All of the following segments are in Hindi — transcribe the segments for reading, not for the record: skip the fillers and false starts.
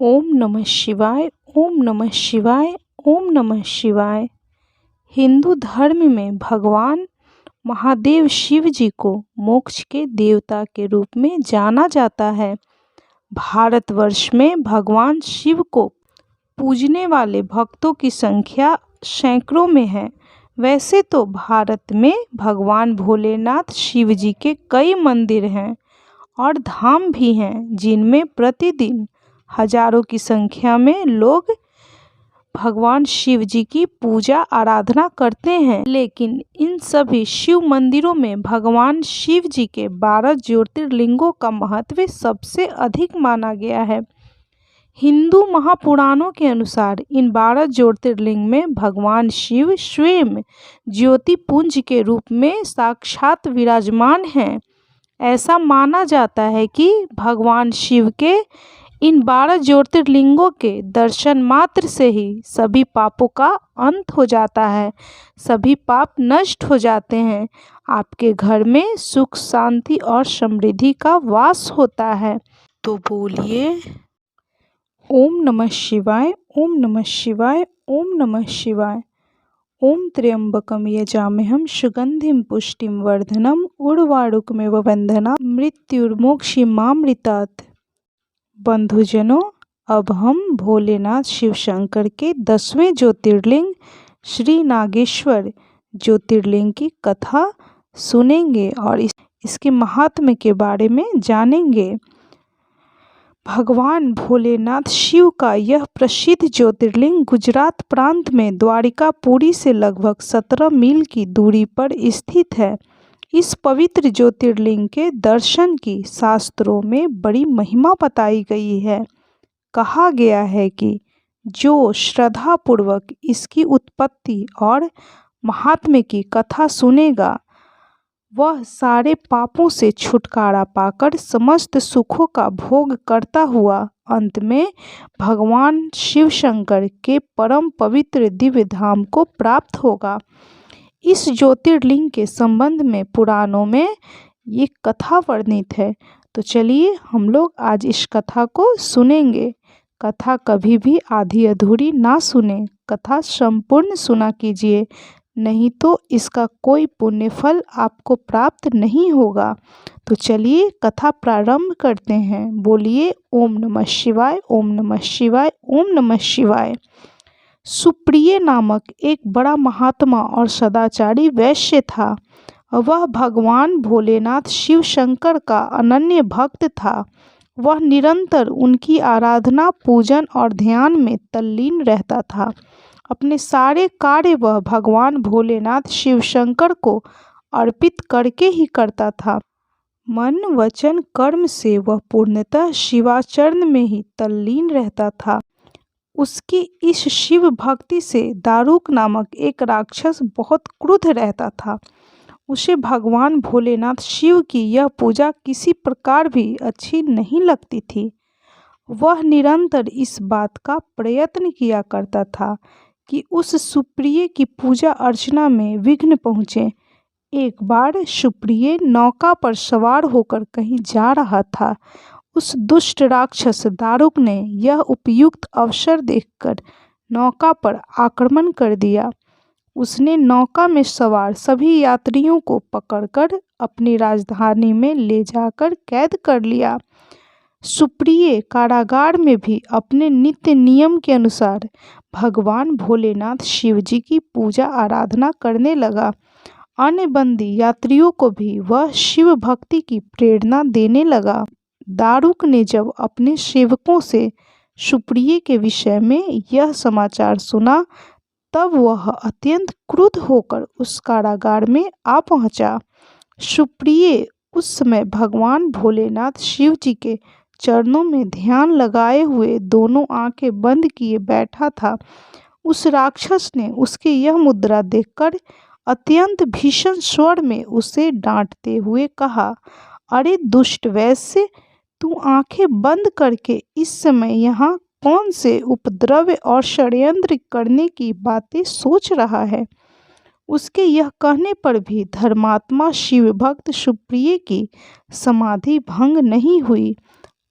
ओम नमः शिवाय। ओम नमः शिवाय। ओम नमः शिवाय। हिंदू धर्म में भगवान महादेव शिव जी को मोक्ष के देवता के रूप में जाना जाता है। भारतवर्ष में भगवान शिव को पूजने वाले भक्तों की संख्या सैकड़ों में है। वैसे तो भारत में भगवान भोलेनाथ शिव जी के कई मंदिर हैं और धाम भी हैं, जिनमें प्रतिदिन हजारों की संख्या में लोग भगवान शिव जी की पूजा आराधना करते हैं। लेकिन इन सभी शिव मंदिरों में भगवान शिव जी के 12 ज्योतिर्लिंगों का महत्व सबसे अधिक माना गया है। हिंदू महापुराणों के अनुसार इन 12 ज्योतिर्लिंग में भगवान शिव स्वयं ज्योतिपुंज के रूप में साक्षात विराजमान हैं। ऐसा माना जाता है कि भगवान शिव के इन 12 ज्योतिर्लिंगों के दर्शन मात्र से ही सभी पापों का अंत हो जाता है, सभी पाप नष्ट हो जाते हैं, आपके घर में सुख शांति और समृद्धि का वास होता है। तो बोलिए ओम नमः शिवाय। ओम नमः शिवाय। ओम नमः शिवाय। ओम त्र्यंबकम यजामहं सुगंधिं पुष्टिं वर्धनम उर्वारुकमेव बंधना मृत्युर्मोक्षीमामृतात्। बंधुजनों, अब हम भोलेनाथ शिव शंकर के 10वें ज्योतिर्लिंग श्री नागेश्वर ज्योतिर्लिंग की कथा सुनेंगे और इसके महात्म्य के बारे में जानेंगे। भगवान भोलेनाथ शिव का यह प्रसिद्ध ज्योतिर्लिंग गुजरात प्रांत में द्वारिकापुरी से लगभग 17 मील की दूरी पर स्थित है। इस पवित्र ज्योतिर्लिंग के दर्शन की शास्त्रों में बड़ी महिमा बताई गई है। कहा गया है कि जो श्रद्धापूर्वक इसकी उत्पत्ति और महात्म्य की कथा सुनेगा, वह सारे पापों से छुटकारा पाकर समस्त सुखों का भोग करता हुआ अंत में भगवान शिव शंकर के परम पवित्र दिव्य धाम को प्राप्त होगा। इस ज्योतिर्लिंग के संबंध में पुराणों में ये कथा वर्णित है। तो चलिए हम लोग आज इस कथा को सुनेंगे। कथा कभी भी आधी अधूरी ना सुने, कथा संपूर्ण सुना कीजिए, नहीं तो इसका कोई पुण्य फल आपको प्राप्त नहीं होगा। तो चलिए कथा प्रारंभ करते हैं। बोलिए ओम नमः शिवाय। ओम नमः शिवाय। ओम नमः शिवाय। सुप्रिय नामक एक बड़ा महात्मा और सदाचारी वैश्य था। वह भगवान भोलेनाथ शिव शंकर का अनन्य भक्त था। वह निरंतर उनकी आराधना, पूजन और ध्यान में तल्लीन रहता था। अपने सारे कार्य वह भगवान भोलेनाथ शिव शंकर को अर्पित करके ही करता था। मन वचन कर्म से वह पूर्णतः शिवाचरण में ही तल्लीन रहता था। उसकी इस शिव भक्ति से दारुक नामक एक राक्षस बहुत क्रुद्ध रहता था। उसे भगवान भोलेनाथ शिव की यह पूजा किसी प्रकार भी अच्छी नहीं लगती थी। वह निरंतर इस बात का प्रयत्न किया करता था कि उस सुप्रिय की पूजा अर्चना में विघ्न पहुँचे। एक बार सुप्रिय नौका पर सवार होकर कहीं जा रहा था। उस दुष्ट राक्षस दारुक ने यह उपयुक्त अवसर देखकर नौका पर आक्रमण कर दिया। उसने नौका में सवार सभी यात्रियों को पकड़कर अपनी राजधानी में ले जाकर कैद कर लिया। सुप्रिय कारागार में भी अपने नित्य नियम के अनुसार भगवान भोलेनाथ शिव जी की पूजा आराधना करने लगा। अन्य बंदी यात्रियों को भी वह शिव भक्ति की प्रेरणा देने लगा। दारुक ने जब अपने सेवकों से सुप्रिय के विषय में यह समाचार सुना, तब वह अत्यंत क्रुद्ध होकर उस कारागार में आ पहुंचा। सुप्रिय उस समय भगवान भोलेनाथ शिव जी के चरणों में ध्यान लगाए हुए दोनों आंखें बंद किए बैठा था। उस राक्षस ने उसकी यह मुद्रा देखकर अत्यंत भीषण स्वर में उसे डांटते हुए कहा, अरे दुष्ट वैश्य, तू आंखें बंद करके इस समय यहाँ कौन से उपद्रव और षड्यंत्र करने की बातें सोच रहा है। उसके यह कहने पर भी धर्मात्मा शिव भक्त सुप्रिय की समाधि भंग नहीं हुई।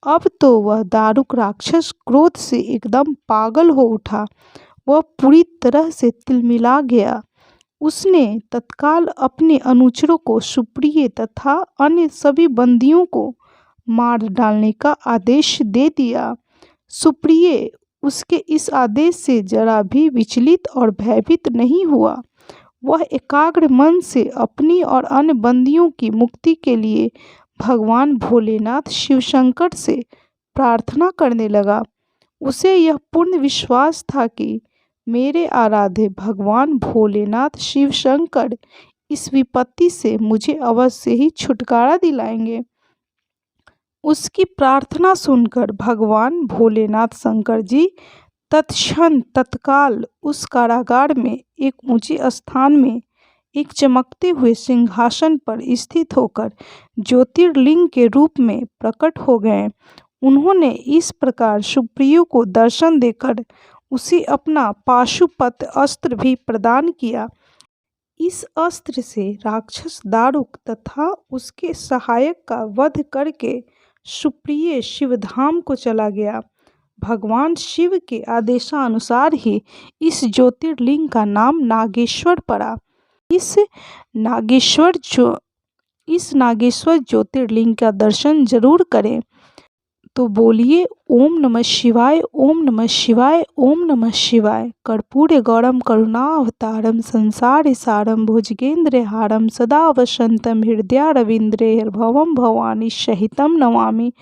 अब तो वह दारुक राक्षस क्रोध से एकदम पागल हो उठा। वह पूरी तरह से तिलमिला गया। उसने तत्काल अपने अनुचरों को सुप्रिय तथा अन्य सभी बंदियों को मार डालने का आदेश दे दिया। सुप्रिय उसके इस आदेश से जरा भी विचलित और भयभीत नहीं हुआ। वह एकाग्र मन से अपनी और अन्य बंदियों की मुक्ति के लिए भगवान भोलेनाथ शिवशंकर से प्रार्थना करने लगा। उसे यह पूर्ण विश्वास था कि मेरे आराध्य भगवान भोलेनाथ शिवशंकर इस विपत्ति से मुझे अवश्य ही छुटकारा दिलाएंगे। उसकी प्रार्थना सुनकर भगवान भोलेनाथ शंकर जी तत्क्षण तत्काल उस कारागार में एक ऊंचे स्थान में एक चमकते हुए सिंहासन पर स्थित होकर ज्योतिर्लिंग के रूप में प्रकट हो गए। उन्होंने इस प्रकार सुप्रिय को दर्शन देकर उसे अपना पाशुपत अस्त्र भी प्रदान किया। इस अस्त्र से राक्षस दारुक तथा उसके सहायक का वध करके सुप्रिय शिवधाम को चला गया। भगवान शिव के आदेशानुसार ही इस ज्योतिर्लिंग का नाम नागेश्वर पड़ा। इस नागेश्वर ज्योतिर्लिंग का दर्शन जरूर करें। तो बोलिए ओम नमः शिवाय, ओम नमः शिवाय, ओम नमः शिवाय। कर्पूरे गौरम करुणावतारम संसार सारम भुजगेंद्र हारम सदा वसंतम हृदयारविंद्रे भवम भवानी सहितम नमामि।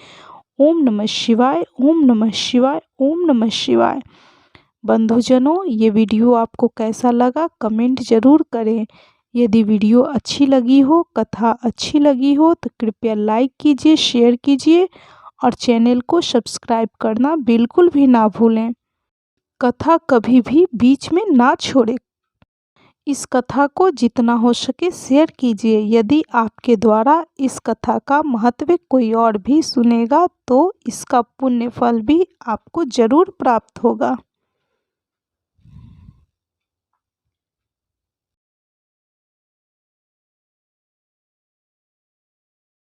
ओम नमः शिवाय, ओम नमः शिवाय, ओम नमः शिवाय। बंधुजनों, ये वीडियो आपको कैसा लगा कमेंट जरूर करें। यदि वीडियो अच्छी लगी हो, कथा अच्छी लगी हो तो कृपया लाइक कीजिए, शेयर कीजिए और चैनल को सब्सक्राइब करना बिल्कुल भी ना भूलें। कथा कभी भी बीच में ना छोड़ें। इस कथा को जितना हो सके शेयर कीजिए। यदि आपके द्वारा इस कथा का महत्व कोई और भी सुनेगा तो इसका पुण्य फल भी आपको जरूर प्राप्त होगा।